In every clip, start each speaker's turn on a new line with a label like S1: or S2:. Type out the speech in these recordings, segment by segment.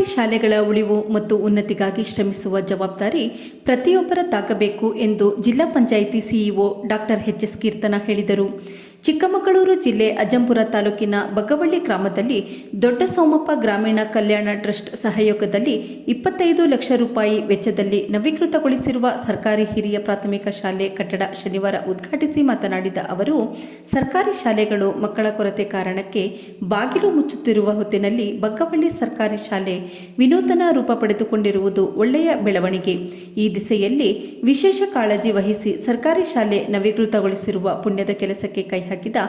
S1: ಸರ್ಕಾರಿ ಶಾಲೆಗಳ ಉಳಿವು ಮತ್ತು ಉನ್ನತಿಗಾಗಿ ಶ್ರಮಿಸುವ ಜವಾಬ್ದಾರಿ ಪ್ರತಿಯೊಬ್ಬರದ್ದಾಗಬೇಕು ಎಂದು ಜಿಲ್ಲಾ ಪಂಚಾಯಿತಿ ಸಿಇಒ ಡಾಕ್ಟರ್ ಎಚ್.ಎಸ್. ಕೀರ್ತನ ಹೇಳಿದರು. ಚಿಕ್ಕಮಗಳೂರು ಜಿಲ್ಲೆ ಅಜ್ಜಂಪುರ ತಾಲೂಕಿನ ಬಗ್ಗವಳ್ಳಿ ಗ್ರಾಮದಲ್ಲಿ ದೊಡ್ಡ ಸೋಮಪ್ಪ ಗ್ರಾಮೀಣ ಕಲ್ಯಾಣ ಟ್ರಸ್ಟ್ ಸಹಯೋಗದಲ್ಲಿ 25 ಲಕ್ಷ ರೂಪಾಯಿ ವೆಚ್ಚದಲ್ಲಿ ನವೀಕೃತಗೊಳಿಸಿರುವ ಸರ್ಕಾರಿ ಹಿರಿಯ ಪ್ರಾಥಮಿಕ ಶಾಲೆ ಕಟ್ಟಡ ಶನಿವಾರ ಉದ್ಘಾಟಿಸಿ ಮಾತನಾಡಿದ ಅವರು, ಸರ್ಕಾರಿ ಶಾಲೆಗಳು ಮಕ್ಕಳ ಕೊರತೆ ಕಾರಣಕ್ಕೆ ಬಾಗಿಲು ಮುಚ್ಚುತ್ತಿರುವ ಹೊತ್ತಿನಲ್ಲಿ ಬಗ್ಗವಳ್ಳಿ ಸರ್ಕಾರಿ ಶಾಲೆ ವಿನೂತನ ರೂಪ ಪಡೆದುಕೊಂಡಿರುವುದು ಒಳ್ಳೆಯ ಬೆಳವಣಿಗೆ. ಈ ದಿಸೆಯಲ್ಲಿ ವಿಶೇಷ ಕಾಳಜಿ ವಹಿಸಿ ಸರ್ಕಾರಿ ಶಾಲೆ ನವೀಕೃತಗೊಳಿಸಿರುವ ಪುಣ್ಯದ ಕೆಲಸಕ್ಕೆ ಕೈ ಹಾಕಿದ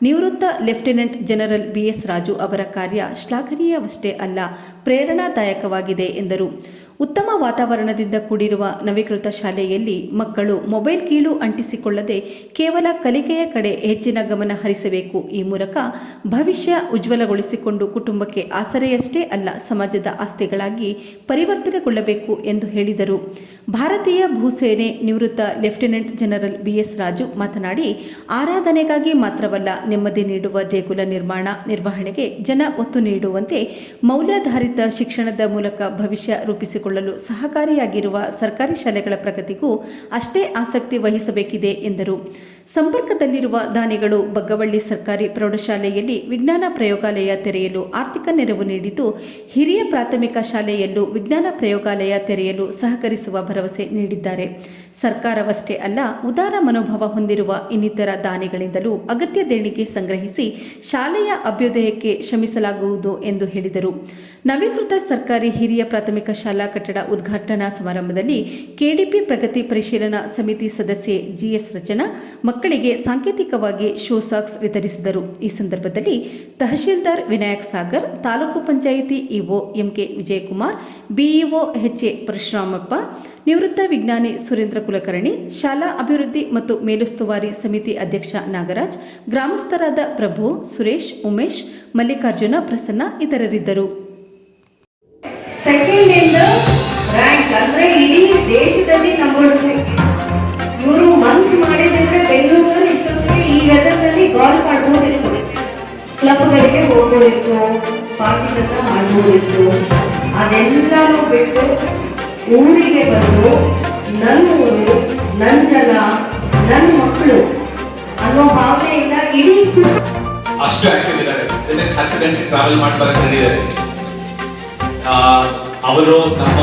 S1: ನಿವೃತ್ತ ಲೆಫ್ಟಿನೆಂಟ್ ಜನರಲ್ ಬಿ.ಎಸ್. ರಾಜು ಅವರ ಕಾರ್ಯ ಶ್ಲಾಘನೀಯವಷ್ಟೇ ಅಲ್ಲ, ಪ್ರೇರಣಾದಾಯಕವಾಗಿದೆ ಎಂದರು. ಉತ್ತಮ ವಾತಾವರಣದಿಂದ ಕೂಡಿರುವ ನವೀಕೃತ ಶಾಲೆಯಲ್ಲಿ ಮಕ್ಕಳು ಮೊಬೈಲ್ ಕೀಳು ಅಂಟಿಸಿಕೊಳ್ಳದೆ ಕೇವಲ ಕಲಿಕೆಯ ಕಡೆ ಹೆಚ್ಚಿನ ಗಮನ ಹರಿಸಬೇಕು. ಈ ಮೂಲಕ ಭವಿಷ್ಯ ಉಜ್ವಲಗೊಳಿಸಿಕೊಂಡು ಕುಟುಂಬಕ್ಕೆ ಆಸರೆಯಷ್ಟೇ ಅಲ್ಲ, ಸಮಾಜದ ಆಸ್ತಿಗಳಾಗಿ ಪರಿವರ್ತನೆಗೊಳ್ಳಬೇಕು ಎಂದು ಹೇಳಿದರು. ಭಾರತೀಯ ಭೂಸೇನೆ ನಿವೃತ್ತ ಲೆಫ್ಟಿನೆಂಟ್ ಜನರಲ್ ಬಿ.ಎಸ್. ರಾಜು ಮಾತನಾಡಿ, ಆರಾಧನೆಗಾಗಿ ಮಾತ್ರವಲ್ಲ, ನೆಮ್ಮದಿ ನೀಡುವ ದೇಗುಲ ನಿರ್ವಹಣೆಗೆ ಜನ ಒತ್ತು ನೀಡುವಂತೆ ಮೌಲ್ಯಾಧಾರಿತ ಶಿಕ್ಷಣದ ಮೂಲಕ ಭವಿಷ್ಯ ರೂಪಿಸಿಕೊಳ್ಳಲು ಸಹಕಾರಿಯಾಗಿರುವ ಸರ್ಕಾರಿ ಶಾಲೆಗಳ ಪ್ರಗತಿಗೂ ಅಷ್ಟೇ ಆಸಕ್ತಿ ವಹಿಸಬೇಕಿದೆ ಎಂದರು. ಸಂಪರ್ಕದಲ್ಲಿರುವ ದಾನಿಗಳು ಬಗ್ಗವಳ್ಳಿ ಸರ್ಕಾರಿ ಪ್ರೌಢಶಾಲೆಯಲ್ಲಿ ವಿಜ್ಞಾನ ಪ್ರಯೋಗಾಲಯ ತೆರೆಯಲು ಆರ್ಥಿಕ ನೆರವು ನೀಡಿದ್ದು, ಹಿರಿಯ ಪ್ರಾಥಮಿಕ ಶಾಲೆಯಲ್ಲೂ ವಿಜ್ಞಾನ ಪ್ರಯೋಗಾಲಯ ತೆರೆಯಲು ಸಹಕರಿಸುವ ಭರವಸೆ ನೀಡಿದ್ದಾರೆ. ಸರ್ಕಾರವಷ್ಟೇ ಅಲ್ಲ, ಉದಾರ ಮನೋಭಾವ ಹೊಂದಿರುವ ಇನ್ನಿತರ ದಾನಿಗಳಿಂದಲೂ ಅಗತ್ಯ ದೇಣಿಗೆ ಸಂಗ್ರಹಿಸಿ ಶಾಲೆಯ ಅಭ್ಯುದಯಕ್ಕೆ ಶ್ರಮಿಸಲಾಗುವುದು ಎಂದು ಹೇಳಿದರು. ನವೀಕೃತ ಸರ್ಕಾರಿ ಹಿರಿಯ ಪ್ರಾಥಮಿಕ ಶಾಲಾ ಕಟ್ಟಡ ಉದ್ಘಾಟನಾ ಸಮಾರಂಭದಲ್ಲಿ ಕೆಡಿಪಿ ಪ್ರಗತಿ ಪರಿಶೀಲನಾ ಸಮಿತಿ ಸದಸ್ಯೆ ಜಿಎಸ್ ರಚನಾ ಮಕ್ಕಳಿಗೆ ಸಾಂಕೇತಿಕವಾಗಿ ಶೂ ಸಾಕ್ಸ್ ವಿತರಿಸಿದರು. ಈ ಸಂದರ್ಭದಲ್ಲಿ tahsildar Vinayak Sagar, taluk panchayat EO MK Vijayakumar, BEO H A. Parashuramappa, ನಿವೃತ್ತ ವಿಜ್ಞಾನಿ ಸುರೇಂದ್ರ ಕುಲಕರ್ಣಿ, ಶಾಲಾ ಅಭಿವೃದ್ಧಿ ಮತ್ತು ಮೇಲುಸ್ತುವಾರಿ ಸಮಿತಿ ಅಧ್ಯಕ್ಷ ನಾಗರಾಜ್, ಗ್ರಾಮಸ್ಥರಾದ ಪ್ರಭು, ಸುರೇಶ್, ಉಮೇಶ್, ಮಲ್ಲಿಕಾರ್ಜುನ, ಪ್ರಸನ್ನ ಇತರರಿದ್ದರು.
S2: ಸೆಕೆಂಡ್ ಇನ್ ದ ರ್ಯಾಂಕ್ ಅಂದ್ರೆ ಇಡೀ ದೇಶದಲ್ಲಿ ನಂಬರ್ 2. ಇವರು ಮನ್ಸು ಮಾಡಿದ್ರೆ ಬೆಂಗಳೂರಲ್ಲಿ ಇಷ್ಟೊತ್ತಿಗೆ ಈ ವೆದರ್ನಲ್ಲಿ ಗಾಲ್ಫ್ ಆಡ್ಬೋದಿತ್ತು, ಕ್ಲಬ್ಗಳಿಗೆ ಹೋಗ್ಬೋದಿತ್ತು, ಪಾರ್ಟಿಗಳನ್ನ ಆಡ್ಬೋದಿತ್ತು. ಅದೆಲ್ಲನೂ ಬಿಟ್ಟು ಊರಿಗೆ ಬಂದು ನನ್ನ ಊರು, ನನ್ನ ಜನ, ನನ್ನ ಮಕ್ಕಳು ಅನ್ನೋ ಭಾವನೆಯಿಂದ ಇಡೀ
S3: ಅಷ್ಟು ಆಕ್ಟಿವ್ ಇದ್ದಾರೆ. 10 ಗಂಟೆ ಟ್ರಾವೆಲ್ ಮಾಡಿ ಬರಕ್ಕೆ ಬಂದಿದ್ದಾರೆ. ಅವರು ನಮ್ಮ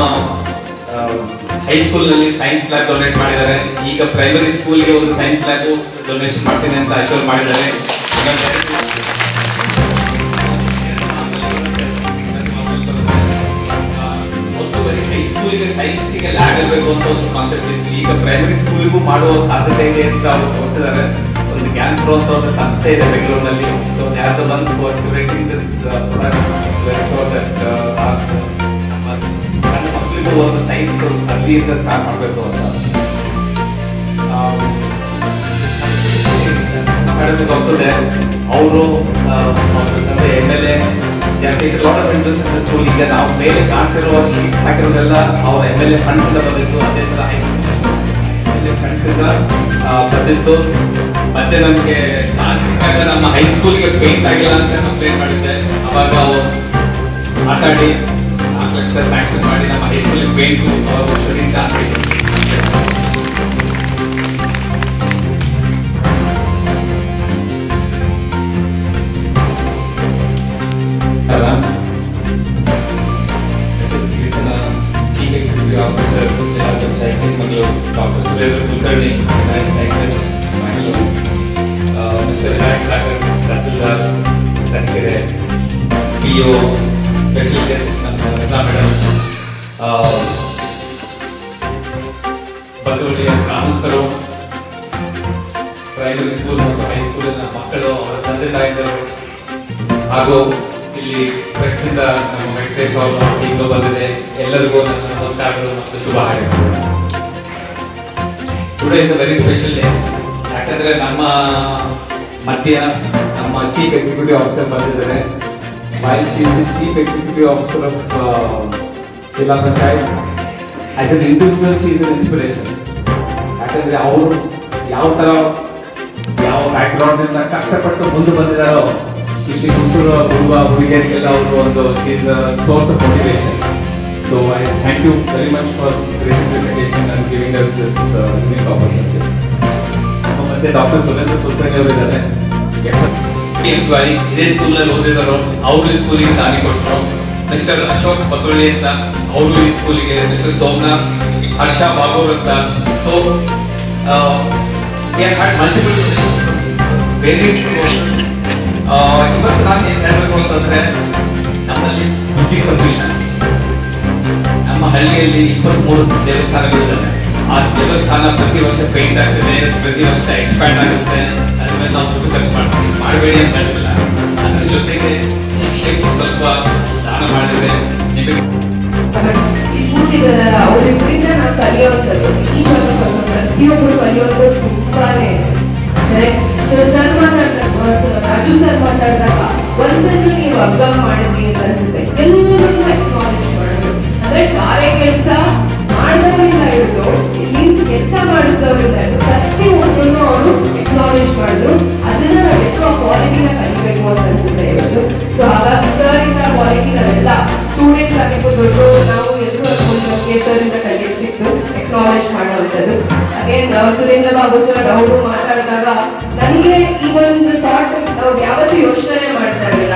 S3: ಹೈಸ್ಕೂಲ್ನಲ್ಲಿ ಸೈನ್ಸ್ ಲ್ಯಾಬ್ ಡೊನೇಟ್ ಮಾಡಿದ್ದಾರೆ. ಈಗ ಪ್ರೈಮರಿ ಸ್ಕೂಲ್ಗೆ ಒಂದು ಸೈನ್ಸ್ ಲ್ಯಾಬ್ ಡೊನೇಷನ್ ಮಾಡ್ತೀನಿ ಅಂತ ಅಶ್ಯೂರ್ ಮಾಡಿದ್ದಾರೆ. ಒಂದೂವರೆ ಹೈಸ್ಕೂಲಿಗೆ ಸೈನ್ಸಿಗೆ ಲ್ಯಾಬ್ ಇರಬೇಕು ಅಂತ ಒಂದು ಕಾನ್ಸೆಪ್ಟ್ ಇತ್ತು. ಈಗ ಪ್ರೈಮರಿ ಸ್ಕೂಲ್ಗೂ ಮಾಡುವ ಸಾಧ್ಯತೆ ಇದೆ ಅಂತ ಅವರು ತೋರಿಸಿದ್ದಾರೆ. ಒಂದು ಗ್ಯಾನ್ ಪ್ರೋ ಅಂತ ಒಂದು ಸಂಸ್ಥೆ ಇದೆ ಬೆಂಗಳೂರಿನಲ್ಲಿ. So they are the ones for curating this product. ನನ್ನ ಮಕ್ಕಳಿಗೂ ಒಂದು ಸೈನ್ಸ್ ಅಲ್ಲಿಂದ ಸ್ಟಾರ್ಟ್ ಮಾಡಬೇಕು ಅಂತ ಅಕಾಡೆಮಿಕ್ ಆಲ್ಸೋ ದೇ. ಅವರು ತಂದೆ MLA lot of interest in the school. ಈಗ ನಾವು ಮೇಲೆ ಕಾಣ್ತಿರೋ ಶೀಟ್ಸ್ ಹಾಕಿರೋದೆಲ್ಲ ಅವ್ರ MLA ಫಂಡ್ಸ್ ಇಂದ ಬಂದಿತ್ತು. ಅದೇ ಥರ MLA ಫಂಡ್ಸ್ ಇಂದ ಬಂದಿತ್ತು. ಮತ್ತೆ ನಮಗೆ ಚಾನ್ಸ್ ಸಿಕ್ಕಾಗ ನಮ್ಮ ಹೈಸ್ಕೂಲ್ಗೆ ಪೇಂಟ್ ಆಗಿಲ್ಲ ಅಂತ ಕಂಪ್ಲೇಂಟ್ ಮಾಡಿದ್ದೆ. ಅವಾಗ ಮಾತಾಡಿ 4 ಲಕ್ಷ ಸ್ಯಾಂಕ್ಷನ್ ಮಾಡಿ ನಮ್ಮ ಹೈಸ್ಕೂಲಿಗೆ ಪೇಂಟು ಸರಿ ಚಾನ್ಸ್ ಸಿಕ್ಕಿತ್ತು. ಚೀಫ್ ಎಕ್ಸಿಕ್ಯೂಟಿವ್ ಆಫೀಸರ್ ಜಿಲ್ಲಾ panchayat Chikkamagaluru, doctor Surendra Kulkarni, scientist Mangaluru, mister Vinayak Sagar, tahsildar Tarikere, PO, special guest ನಮ್ಮ ರಚನಾ ಮೇಡಮ್, ಬಗ್ಗವಳ್ಳಿಯ ಗ್ರಾಮಸ್ಥರು, ಪ್ರೈಮರಿ ಸ್ಕೂಲ್ ಮತ್ತು ಹೈಸ್ಕೂಲಿನ ಮಕ್ಕಳು, ಅವರ ತಂದೆ ತಾಯಿಗಳು, ಹಾಗೂ ಇಲ್ಲಿ ಪ್ರೆಸ್ ಇಂದ ನಮ್ಮ ವೆಂಕಟೇಶ್ ಅವರು ಟೀಮ್ ಬಂದಿದೆ. ಎಲ್ಲರಿಗೂ ನನ್ನ ನಮಸ್ಕಾರಗಳು ಮತ್ತು ಶುಭ ಹಾರೈಕೆಗಳು. Today is a very special day. ಯಾಕಂದ್ರೆ ನಮ್ಮ ಮಧ್ಯ ನಮ್ಮ ಚೀಫ್ ಎಕ್ಸಿಕ್ಯೂಟಿವ್ ಆಫೀಸರ್ ಬಂದಿದ್ದಾರೆ. While she is the chief executive officer of Jilla Panchayat, as an individual she is an inspiration. ಯಾಕಂದ್ರೆ ಅವರು ಯಾವ ಬ್ಯಾಕ್ಗ್ರೌಂಡ್ ಇಂದ ಕಷ್ಟಪಟ್ಟು ಮುಂದೆ ಬಂದಿದ್ದಾರೋ, ಇಲ್ಲಿ ಹುಡುಗ ಹುಡುಗಿಯರಿಗೆಲ್ಲ ಅವರು ಒಂದು source of motivation. So I thank you very much for gracing this occasion and giving us this unique opportunity. ಮತ್ತೆ ಡಾಕ್ಟರ್ ಸುರೇಂದ್ರ ಕುಲಕರ್ಣಿ ಅವರು ಇದ್ದಾರೆ. ಎಂಪ್ಲಾಯಿ ಇದೇ ಸ್ಕೂಲಲ್ಲಿ ಓದಿದ್ರು, ಅವರು ಈ ಸ್ಕೂಲಿಗೆ ದಾನಿ ಕೊಟ್ಟರು. ಮಿಸ್ಟರ್ ಅಶೋಕ್ ಬಕುಳ್ಳಿ ಅಂತ ಅವರು ಈ ಸ್ಕೂಲಿಗೆ, ಮಿಸ್ಟರ್ ಸೋಮನಾಥ್, ಹರ್ಷ ಬಾಬೂರ್ ಅಂತ. So we have had multiple varied sources. ಇವತ್ತು ನಾನು ಏನು ಹೇಳಬೇಕು ಅಂತಂದ್ರೆ, ನಮ್ಮಲ್ಲಿ ದುಡ್ಡಿ ಕಮ್ಮಿಲ್ಲ. ನಮ್ಮ ಹಳ್ಳಿಯಲ್ಲಿ 23 ದೇವಸ್ಥಾನಗಳಿದ್ದಾವೆ. ಆ ದೇವಸ್ಥಾನ ಪ್ರತಿ ವರ್ಷ ಪೇಂಟ್ ಆಗ್ತದೆ, ಪ್ರತಿ ವರ್ಷ ಎಕ್ಸ್ಪ್ಯಾಂಡ್ ಆಗುತ್ತೆ. ಅದ್ರ ಮೇಲೆ ನಾವು ದುಡ್ಡು ಖರ್ಚು ಮಾಡ್ತೀವಿ, ಮಾಡಬೇಡಿ ಅಂತ ಹೇಳಿಲ್ಲ. ಅದ್ರ ಜೊತೆಗೆ ಶಿಕ್ಷೆಗೂ ಸ್ವಲ್ಪ ದಾನ ಮಾಡಿದ್ರೆ ನಿಮಗೆ
S2: ಕೂತಿದಾರಲ್ಲ ಅವರಿಬ್ಬರಿಂದ ನಾವು ಕಲಿಯುವಂಥದ್ದು, ಈ ಶಾಲೆಗೋಸ್ಕರ ಪ್ರತಿಯೊಬ್ಬರು ಕಲಿಯುವಂಥದ್ದು ತುಂಬಾನೇ ಇದೆ. ಸೊ ಸರ್ ಮಾತಾಡಿದಾಗ, ರಾಜು ಸರ್ ಮಾತಾಡಿದಾಗ ಒಂದನ್ನು ನೀವು ಅಬ್ಸರ್ವ್ ಮಾಡಿದ್ರಿ ಅಂತ ಅನ್ಸುತ್ತೆ, ಎಲ್ಲರನ್ನೂ ಅಕ್ನಾಲೆಜ್ ಮಾಡೋದು. ಅಂದ್ರೆ ಕಾರ್ಯ ಕೆಲಸ ಮಾಡೋದ್ರಿಂದ ಹಿಡಿದು ಇಲ್ಲಿ ಕೆಲಸ ಮಾಡಿಸೋದ್ರಿಂದ ಹಿಡಿದು ಪ್ರತಿಯೊಬ್ಬರನ್ನು ಅವರು ಅಕ್ನಾಲೆಜ್ ಮಾಡಿದ್ರು. ಅದನ್ನ ನಾವು ఎక్కువ ಕ್ವಾಲಿಟಿನ ಕಲಿಬೇಕು ಅಂತ ಅನ್ಸುತ್ತೆ ಇವತ್ತು. ಸೊ ಹಾಗಾಗಿ ಸರ್ ಇಂದ ಕ್ವಾಲಿಟಿ ನಾವೆಲ್ಲ ಸ್ಟೂಡೆಂಟ್ಸ್ ಆಗಿರ್ಬೋದು, ದೊಡ್ಡವರು ನಾವು ಎಲ್ಲರೂ ಅನ್ಕೊಂಡು ಸರ್ ಇಂದ ಕಲಿಯಕ್ಕೆ ಸಿಕ್ತು, ಅಕ್ನಾಲೆಜ್ ಮಾಡುವಂಥದ್ದು. ಅಗೇನ್ ಸುರೇಂದ್ರ ಬಾಬು ಸರ್ ಅವರು ಮಾತಾಡಿದಾಗ ನನಗೆ ಈ ಒಂದು ಥಾಟ್ ಯಾವತ್ತೂ ಯೋಚನೆ ಮಾಡ್ತಾ ಇರಲಿಲ್ಲ.